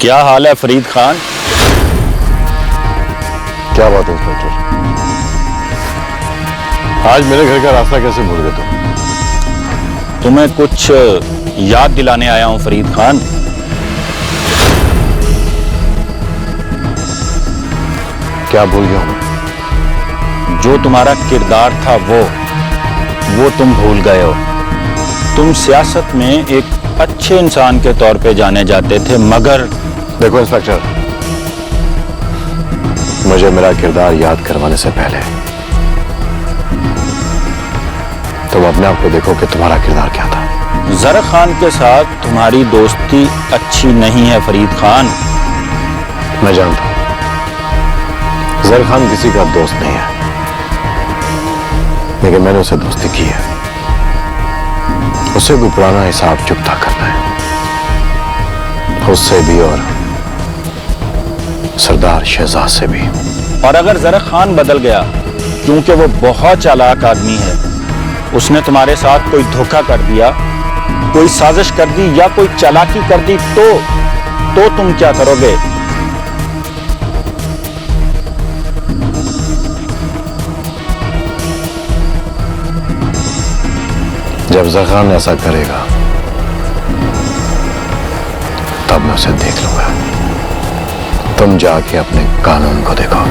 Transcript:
क्या हाल है फरीद खान? क्या बात है इंस्पेक्टर, आज मेरे घर का रास्ता कैसे भूल गए तुम? तुम्हें कुछ याद दिलाने आया हूं फरीद खान। क्या भूल गया हूं मैं? जो तुम्हारा किरदार था वो तुम भूल गए हो। तुम सियासत में एक अच्छे इंसान के तौर पे जाने जाते थे, मगर देखो इंस्पेक्टर, मुझे मेरा किरदार याद करवाने से पहले तुम अपने आप को देखो कि तुम्हारा किरदार क्या था। जर खान के साथ तुम्हारी दोस्ती अच्छी नहीं है फरीद खान। मैं जानता हूं जर खान किसी का दोस्त नहीं है, लेकिन मैंने उसे दोस्ती की है। उसे कोई पुराना हिसाब चुकता करना है, उससे भी और सरदार शहजाद से भी। और अगर जरा खान बदल गया, क्योंकि वो बहुत चालाक आदमी है, उसने तुम्हारे साथ कोई धोखा कर दिया, कोई साजिश कर दी या कोई चालाकी कर दी, तो तुम क्या करोगे? जब जखान ऐसा करेगा तब मैं उसे देख लूंगा। तुम जाके अपने कानून को देखो।